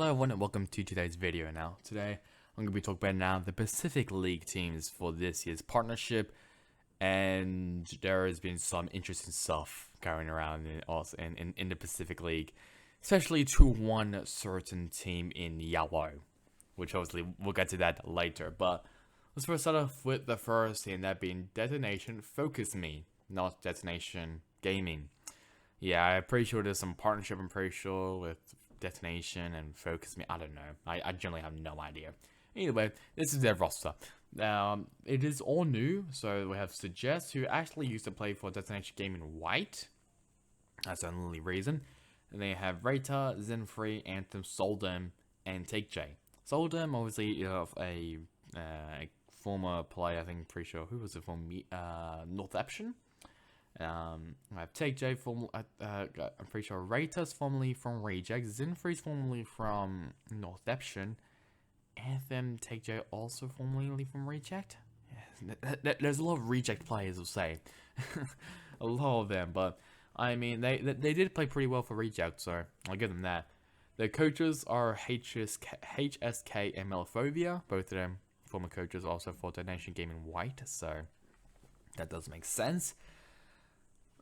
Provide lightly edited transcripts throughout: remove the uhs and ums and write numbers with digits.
Hello everyone and welcome to today's video. Now today I'm going to be talking about now the Pacific League teams for this year's partnership, and there has been some interesting stuff going around in the Pacific League, especially to one certain team in yellow, which obviously we'll get to that later. But let's first start off with the first team, that being Detonation Focus Me, not Detonation Gaming. Yeah, I'm pretty sure there's some partnership, I'm pretty sure, with Detonation and Focus Me. I don't know. I generally have no idea. Anyway, this is their roster. It is all new. So we have Suggest, who actually used to play for Detonation Gaming White. That's the only reason. And they have Rata, Zenfree, Anthem, Soldem, and Take J. Soldem, obviously, a former player, I think, pretty sure. Who was it from? Northampton? I have Take J, I'm pretty sure Rata's formerly from Reject, Zenfree's formerly from Northampton, Anthem, Take J also formerly from Reject. Yeah, there's a lot of Reject players, I'll say. A lot of them, but I mean, they did play pretty well for Reject, so I'll give them that. Their coaches are HSK and Melophobia, both of them former coaches also for Detonation Gaming White, so that does make sense.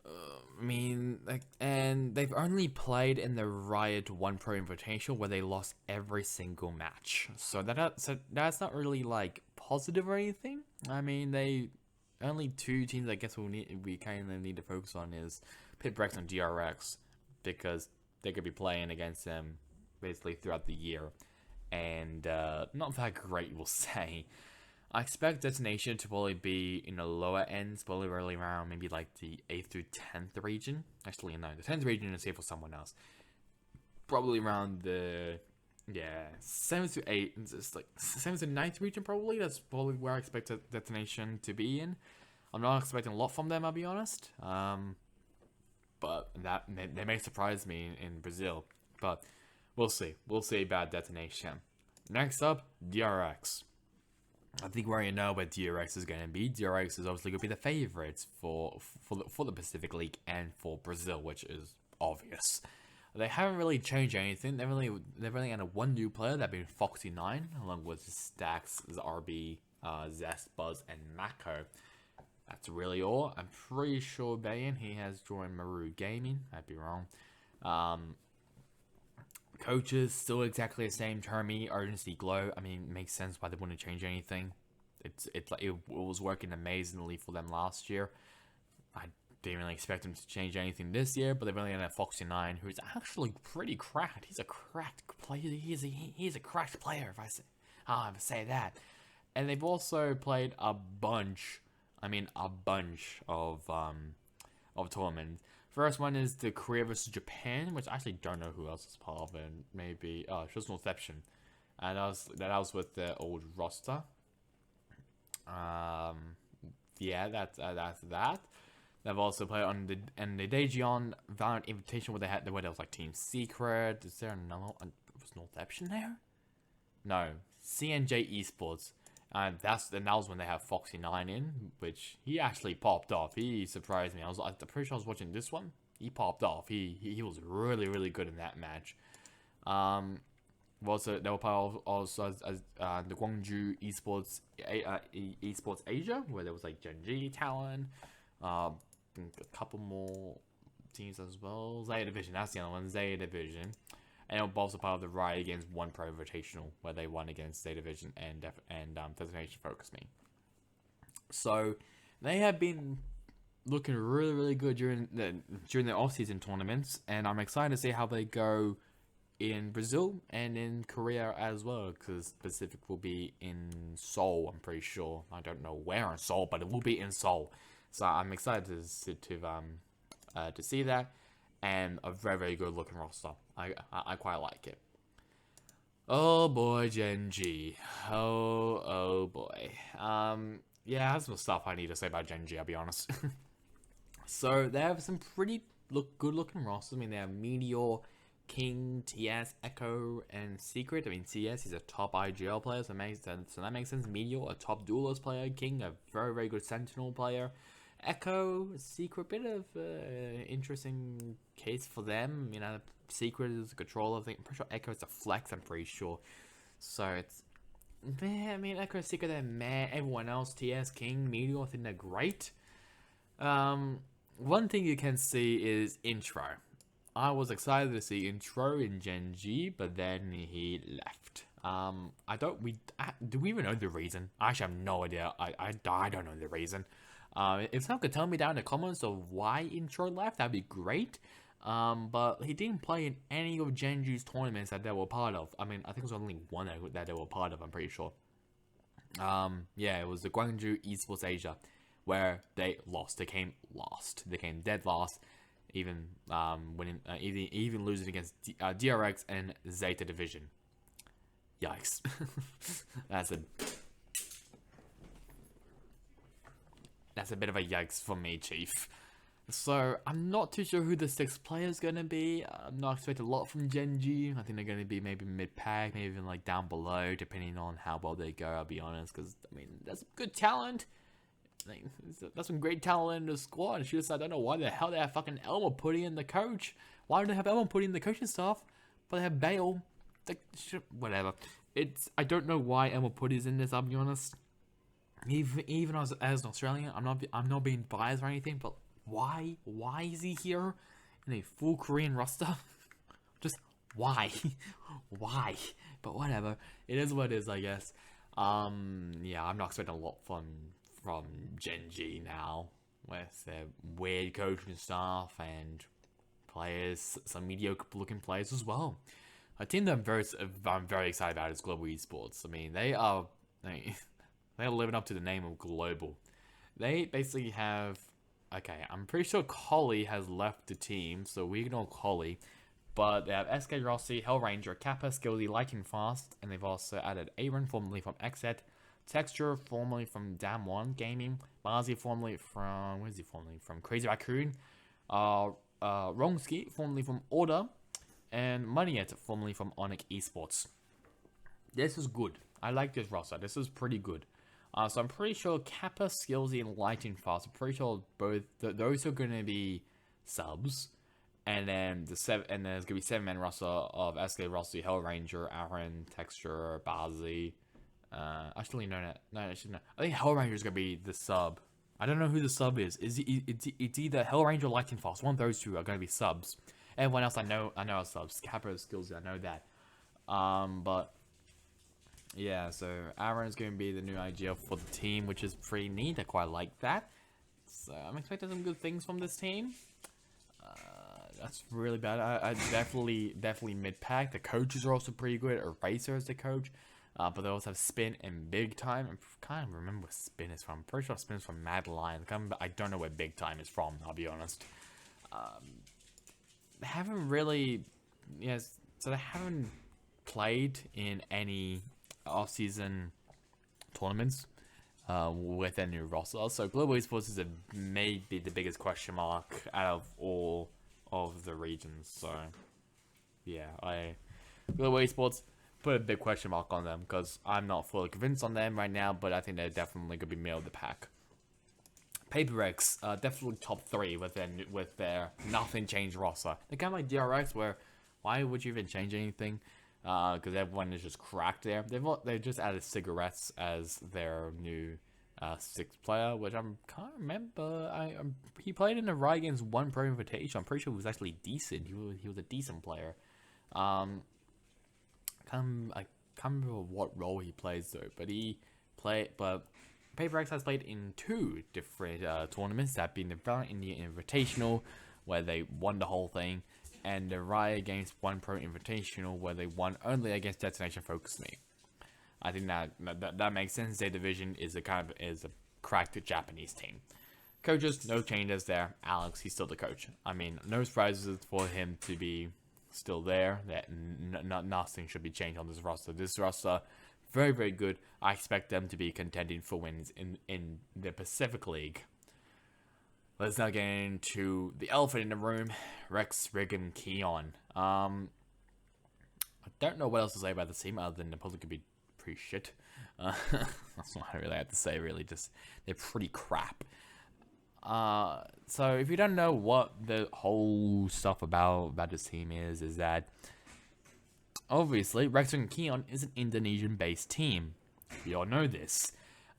I mean, and they've only played in the Riot 1 Pro Invitational where they lost every single match. So that's not really like positive or anything. I mean, they only two teams I guess we kind of need to focus on is Pitbrex and DRX, because they could be playing against them basically throughout the year, and not that great, we'll say. I expect Detonation to probably be in the lower ends, probably really around maybe like the 8th through 10th region. Actually, no, the 10th region is here for someone else. Probably around the 7th to 8th, it's like 7th to 9th region probably. That's probably where I expect Detonation to be in. I'm not expecting a lot from them, I'll be honest. But they may surprise me in Brazil. But we'll see. We'll see about Detonation. Next up, DRX. I think we already know what DRX is going to be. DRX is obviously going to be the favorites for the Pacific League and for Brazil, which is obvious. They haven't really changed anything. They've only had one new player, that being Foxy9, along with Stax, RB, Zest, Buzz, and Mako. That's really all. I'm pretty sure Bayan, he has joined Maru Gaming. I'd be wrong. Coaches still exactly the same. Termi, Urgency, Glow. I mean, it makes sense why they wouldn't change anything. It was working amazingly for them last year. I didn't really expect them to change anything this year, but they've only had Foxy9, who's actually pretty cracked. He's a cracked player. He's a cracked player, if I say that. And they've also played a bunch of tournaments. First one is the Korea vs Japan, which I actually don't know who else is part of it. Maybe just Northampton, and that was with the old roster. Yeah, that's that. They've also played on the Daejeon Valorant Invitation where there was like Team Secret. Is there another? Was Northampton there? No, CNJ Esports. And that was when they have Foxy9 in, which he actually popped off. He surprised me. I'm pretty sure I was watching this one. He popped off. He was really, really good in that match. They were part also as the Gwangju Esports Esports Asia, where there was like Genji, Talon, a couple more teams as well. Zaya Division, that's the other one. Zaya Division. And it was also part of the Riot Games 1 Pro Invitational, where they won against Zeta Division and Detonation Focus Me. So they have been looking really, really good during the off-season tournaments, and I'm excited to see how they go in Brazil and in Korea as well, because Pacific will be in Seoul, I'm pretty sure. I don't know where in Seoul, but it will be in Seoul. So I'm excited to see that. And a very, very good looking roster. I quite like it. Oh boy, Genji. Oh boy. Yeah, I have some stuff I need to say about Genji, I'll be honest. So they have some pretty good looking rosters. I mean, they have Meteor, King, TS, Echo, and Secret. I mean, TS is a top IGL player, so that makes sense. Meteor, a top duelist player. King, a very, very good Sentinel player. Echo, Secret, bit of interesting case for them. You know, Secret is a controller. I'm pretty sure Echo is a flex. I'm pretty sure. So it's, man, I mean, Echo, Secret, they're meh. Everyone else, TS, King, Meteor, I think they're great. One thing you can see is Intro. I was excited to see Intro in Gen G, but then he left. Do we even know the reason? I actually have no idea. I don't know the reason. If someone could tell me down in the comments of why Intro left, that'd be great. But he didn't play in any of Gen G's tournaments that they were part of. I mean, I think it was only one that they were part of, I'm pretty sure. Yeah, it was the Gwangju Esports Asia, where they lost. They came last. They came dead last, even even losing against DRX and Zeta Division. Yikes. That's a bit of a yikes for me, Chief. So, I'm not too sure who the 6th player is going to be. I'm not expecting a lot from Gen G. I think they're going to be maybe mid-pack, maybe even like down below, depending on how well they go, I'll be honest. Because, I mean, that's good talent. Like, that's some great talent in the squad. It's just, I don't know why the hell they have fucking Elmo putting in the coach. Why don't they have Elmo putting in the coaching staff? But they have Bale. Like, whatever. I don't know why Elmo Putty is in this, I'll be honest. Even as an Australian, I'm not being biased or anything, but why is he here in a full Korean roster? Just why? Why? But whatever, it is what it is, I guess. Yeah, I'm not expecting a lot from Gen G now, with their weird coaching staff and players, some mediocre looking players as well. A team that I'm very excited about is Global Esports. I mean, they're living up to the name of Global. They basically have, okay, I'm pretty sure Collie has left the team, so we ignore Collie. But they have SK Rossi, Hellranger, Kappa, Skillsy, Lightning Fast, and they've also added Aaron, formerly from XZ, Texture, formerly from Dam1 Gaming, Marzi, formerly from, where is he formerly from? Crazy Raccoon, Rongski, formerly from Order, and Moneyet, formerly from Onyx Esports. This is good. I like this roster. This is pretty good. So I'm pretty sure Kappa, Skillsy, and Lightning Fast, I'm pretty sure both those are going to be subs. And then there's going to be 7-man roster of SK Rossi, Hellranger, Aaron, Texture, Bazi. Actually, no. I think Hellranger is going to be the sub. I don't know who the sub is. It's either Hellranger or Lightning Fast. One of those two are going to be subs. Everyone else I know are subs. Kappa, Skillsy, I know that. But yeah, so Aaron is going to be the new IGL for the team, which is pretty neat. I quite like that. So I'm expecting some good things from this team. That's really bad. I definitely mid-pack. The coaches are also pretty good. Eraser is the coach. But they also have Spin and Big Time. I can't remember where Spin is from. I'm pretty sure Spin is from Mad Lion. I don't know where Big Time is from, I'll be honest. They haven't really... Yes, so they haven't played in any off-season tournaments with their new roster. So Global Esports is maybe the biggest question mark out of all of the regions. So yeah, Global Esports put a big question mark on them because I'm not fully convinced on them right now, but I think they're definitely gonna be middle of the pack. PaperX, definitely top 3 with their nothing changed roster. They kind of like DRX, where why would you even change anything? Because everyone is just cracked there. They just added Cigarettes as their new 6th player, which I can't remember. He played in the Riot against one Pro Invitation. I'm pretty sure he was actually decent. He was a decent player. I can't remember what role he plays though. But PaperX has played in 2 different tournaments. That being the Valorant India Invitational, where they won the whole thing, and the Riot against one Pro Invitational, where they won only against Destination Focus Me. I think that makes sense. Their division is a cracked Japanese team. Coaches, no changes there. Alex, he's still the coach. I mean, no surprises for him to be still there. That nothing should be changed on this roster. This roster, very, very good. I expect them to be contending for wins in the Pacific League. Let's now get into the elephant in the room, Rex, Riggin, Keon. I don't know what else to say about the team other than the public could be pretty shit. That's what I really have to say, really. Just, they're pretty crap. So if you don't know what the whole stuff about this team is that obviously Rex and Keon is an Indonesian-based team. We all know this.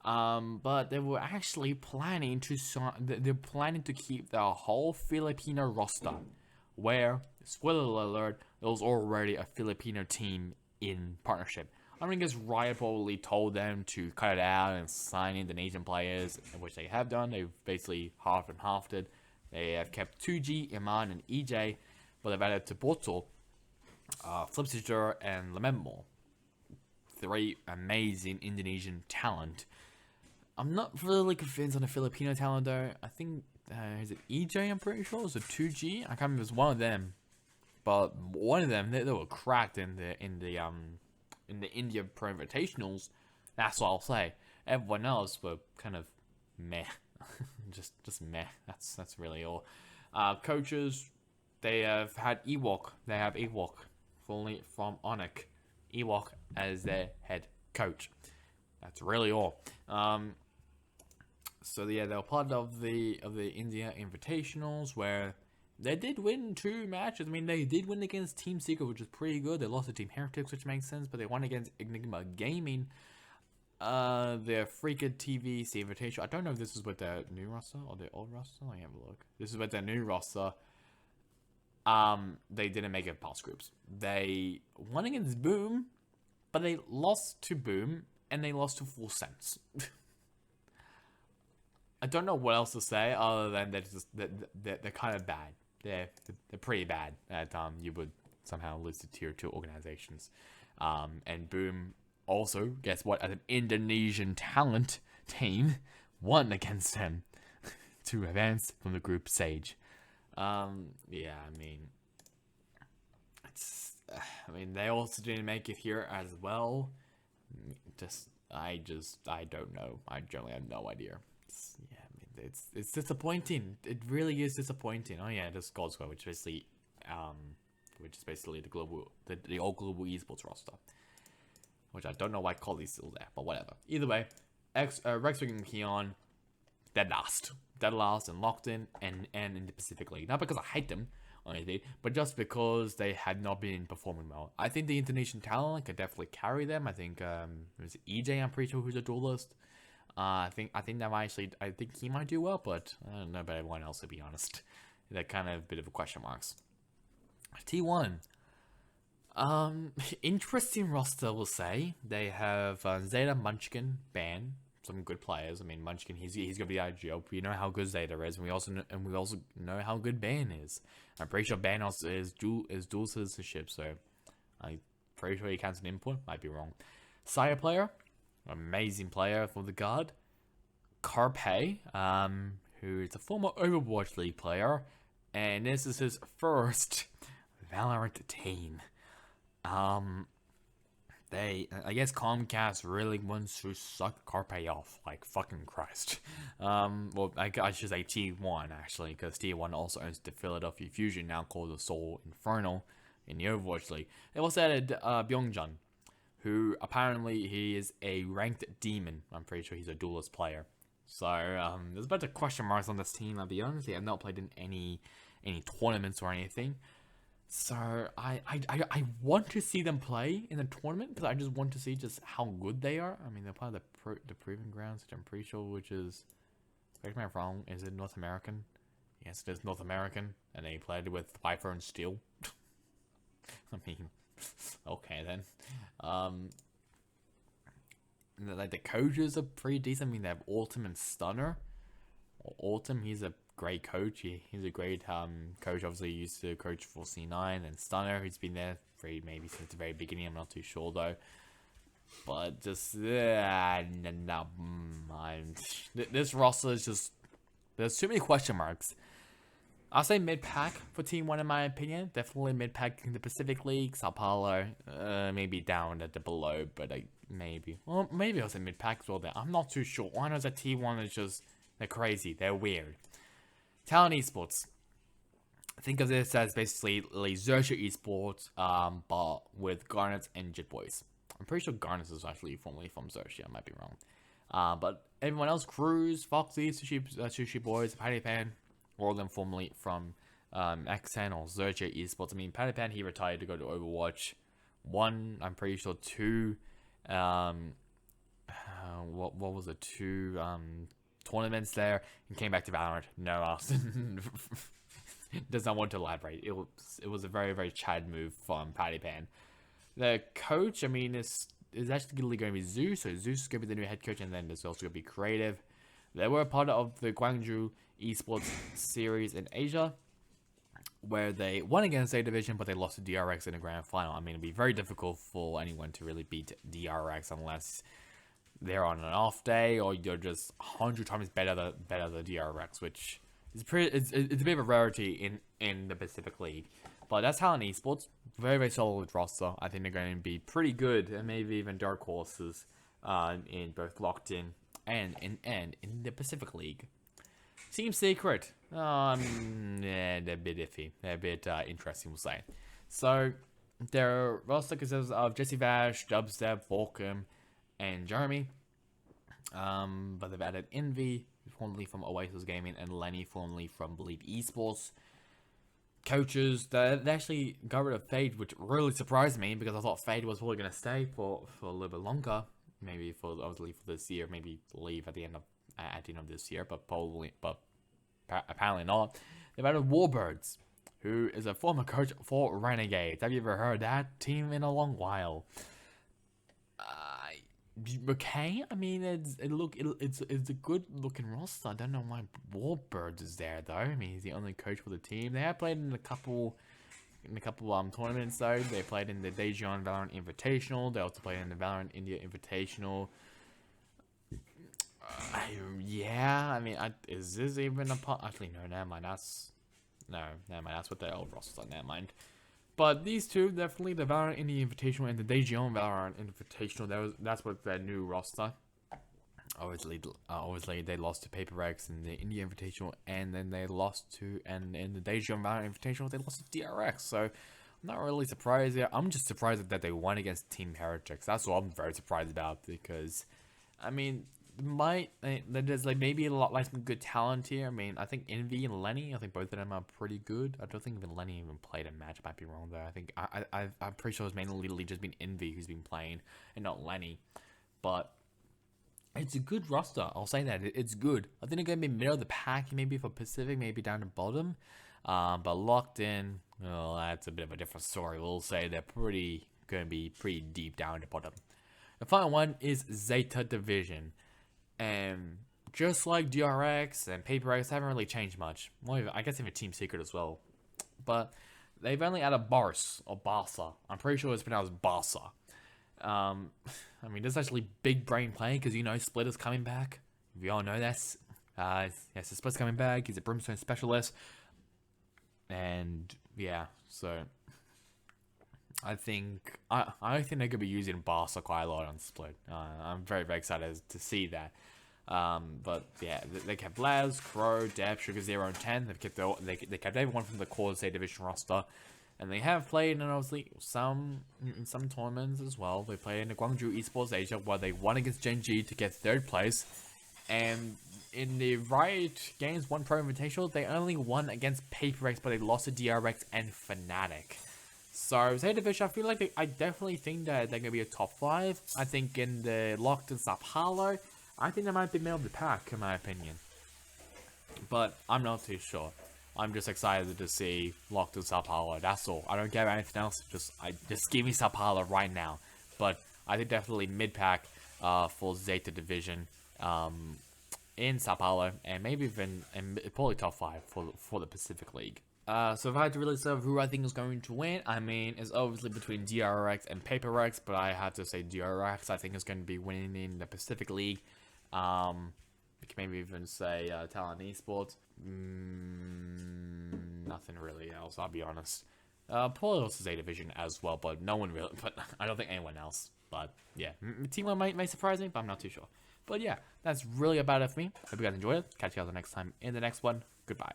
But they were actually planning to they're planning to keep the whole Filipino roster, where, spoiler alert, there was already a Filipino team in partnership. I mean, I guess Riot probably told them to cut it out and sign Indonesian players, which they have done. They've basically halved and halved it. They have kept 2G, Iman, and EJ, but they've added to Porto, Flipsister, and Lememmo. 3 amazing Indonesian talent. I'm not really convinced on the Filipino talent though. I think is it EJ? I'm pretty sure it's a 2G. I can't remember if it was one of them, but one of them they were cracked in the India Pro Invitationals. That's what I'll say. Everyone else were kind of meh, just meh. That's really all. Coaches, they have had Ewok. They have Ewok, fully from Onyx. Ewok as their head coach. That's really all. So yeah, they were part of the India Invitationals where they did win 2 matches. I mean, they did win against Team Secret, which is pretty good. They lost to Team Heretics, which makes sense, but they won against Enigma Gaming. Their Freaked TV Invitational. I don't know if this is with their new roster or their old roster. Let me have a look. This is with their new roster. They didn't make it past groups. They won against Boom, but they lost to Boom and they lost to Full Sense. I don't know what else to say other than they're kind of bad. They're pretty bad at you would somehow lose to tier 2 organizations. And Boom also, guess what? As an Indonesian talent team, won against them to advance from the group stage. Yeah, I mean, they also didn't make it here as well. I don't know. I generally have no idea. It's disappointing. It really is disappointing. Oh yeah, this Gold Squad, which is basically the old global esports roster, which I don't know why Colley's still there, but whatever. Either way, Rex and Keon, dead last and locked in and in the Pacific League. Not because I hate them or anything, but just because they had not been performing well. I think the Indonesian talent could definitely carry them. I think there's EJ. I'm pretty sure who's a duelist. I think he might do well, but I don't know about everyone else, to be honest. That kind of bit of a question marks. T1. Interesting roster, we'll say. They have Zeta, Munchkin, Ban, some good players. I mean, Munchkin, he's gonna be IGL. We know how good Zeta is, and we also know how good Ban is. I'm pretty sure Ban also is dual citizenship, so I'm pretty sure he counts an input. Might be wrong. Sire player. Amazing player for the guard. Carpe, who is a former Overwatch League player, and this is his first Valorant team. I guess Comcast really wants to suck Carpe off, like fucking Christ. Well, I should say T1 actually, because T1 also owns the Philadelphia Fusion, now called the Seoul Inferno, in the Overwatch League. They also added Byungjun, who apparently he is a ranked demon. I'm pretty sure he's a duelist player. So there's a bunch of question marks on this team. I'll be honest, they have not played in any tournaments or anything. So I want to see them play in the tournament because I just want to see just how good they are. I mean, they're part of the Proving Grounds, which I'm pretty sure, which is, correct me if I'm wrong, is it North American? Yes, it is North American, and they played with Viper and Steel. I mean, okay then. Like the coaches are pretty decent. I mean, they have Autumn and Stunner. Autumn, he's a great coach. He's a great coach. Obviously, he used to coach for C9, and Stunner, who's been there maybe since the very beginning. I'm not too sure though. But just this roster is just, there's too many question marks. I'll say mid-pack for Team 1 in my opinion. Definitely mid-pack in the Pacific League. Sao Paulo, maybe down at the below, but maybe. Well, maybe I'll say mid-pack as well there. I'm not too sure. All I know is that T1 is just, they're crazy. They're weird. Talent Esports. Think of this as basically like Xerxia Esports, but with Garnets and Jit Boys. I'm pretty sure Garnets is actually formerly from Xerxia. I might be wrong. But everyone else, Cruz, Foxy, Sushi Boys, Patty Pan, all of them formerly from Xen or Zergia Esports. I mean, Patty Pan, he retired to go to Overwatch 1, I'm pretty sure 2, what was it, 2 tournaments there, and came back to Valorant. No, Austin does not want to elaborate. It was a very, very Chad move from Patty Pan. The coach, I mean, is actually going to be Zeus. So Zeus is going to be the new head coach, and then there's also going to be Creative. They were part of the Guangzhou Esports series in Asia, where they won against A Division, but they lost to DRX in the grand final. I mean, it'd be very difficult for anyone to really beat DRX unless they're on an off day or you're just 100 times better than DRX, which is it's a bit of a rarity in the Pacific League. But that's Talent Esports. Very, very solid roster. I think they're going to be pretty good, and maybe even dark horses in both Locked In and in the Pacific League. Team Secret. Yeah, they're a bit iffy. They're a bit interesting, we'll say. So, their roster consists of Jesse Vash, Dubstep, Volcom, and Jeremy. But they've added Envy, formerly from Oasis Gaming, and Lenny, formerly from Believe Esports. Coaches, they actually got rid of Fade, which really surprised me because I thought Fade was probably going to stay for a little bit longer. Maybe obviously for this year, maybe leave at the end of this year, but apparently not. They've added Warbirds, who is a former coach for Renegades. Have you ever heard that team in a long while? Okay, I mean it's a good looking roster. I don't know why Warbirds is there though. I mean he's the only coach for the team. They have played in a couple tournaments though. They played in the Daejeon Valorant Invitational. They also played in the Valorant India Invitational. Yeah, I mean, is this even a part? Actually, no, never mind. That's what their old rosters are. Never mind. But these two, definitely the Valorant India Invitational and the Daejeon Valorant Invitational. That's what their new roster. Obviously, they lost to Paper X in the India Invitational, and then they lost to, and in the Daejeon Valorant Invitational, they lost to DRX. So I'm not really surprised here. I'm just surprised that they won against Team Heretics. That's what I'm very surprised about because, I mean, there's like maybe a lot like some good talent here. I mean, I think Envy and Lenny, I think both of them are pretty good. I don't think even Lenny even played a match. I might be wrong though. I think I'm pretty sure it's mainly literally just been Envy who's been playing and not Lenny. But it's a good roster. I'll say that it's good. I think they're gonna be middle of the pack, maybe for Pacific, maybe down the bottom. But Locked In, well, that's a bit of a different story. We'll say they're gonna be pretty deep down the bottom. The final one is Zeta Division. And just like DRX and Paper X haven't really changed much. Well, I guess even Team Secret as well. But they've only added Bars or Barca. I'm pretty sure it's pronounced Barca. I mean, this is actually big brain play because, you know, Splitter's coming back. We all know this. Yes, the Splitter's coming back. He's a Brimstone specialist. And yeah, so I think they're going to be using Barca quite a lot on Split. I'm very, very excited to see that. But yeah, they kept Laz, Crow, Deb, Sugar 0 and 10. They kept everyone from the core State Division roster, and they have played in obviously some tournaments as well. They played in the Guangzhou Esports Asia where they won against Genji to get 3rd place, and in the Riot Games 1 Pro Invitational, they only won against Paper X, but they lost to DRX and Fnatic. So, State Division, I feel like I definitely think that they're going to be a top 5. I think in the Locked In Sao Paulo, I think they might be middle of the pack, in my opinion. But I'm not too sure. I'm just excited to see Locked In Sao Paulo. That's all. I don't care about anything else. Just give me Sao Paulo right now. But I think definitely mid-pack for Zeta Division in Sao Paulo. And maybe even probably top 5 for the Pacific League. So if I had to really say who I think is going to win, I mean, it's obviously between DRX and Paper X, but I have to say DRX I think is going to be winning in the Pacific League. We can maybe even say Talent Esports. Nothing really else, I'll be honest. Probably also Zeta Division as well, but no one really, but I don't think anyone else. But yeah, Team 1 might surprise me, but I'm not too sure. But yeah, that's really about it for me. Hope you guys enjoyed it. Catch you guys the next time in the next one. Goodbye.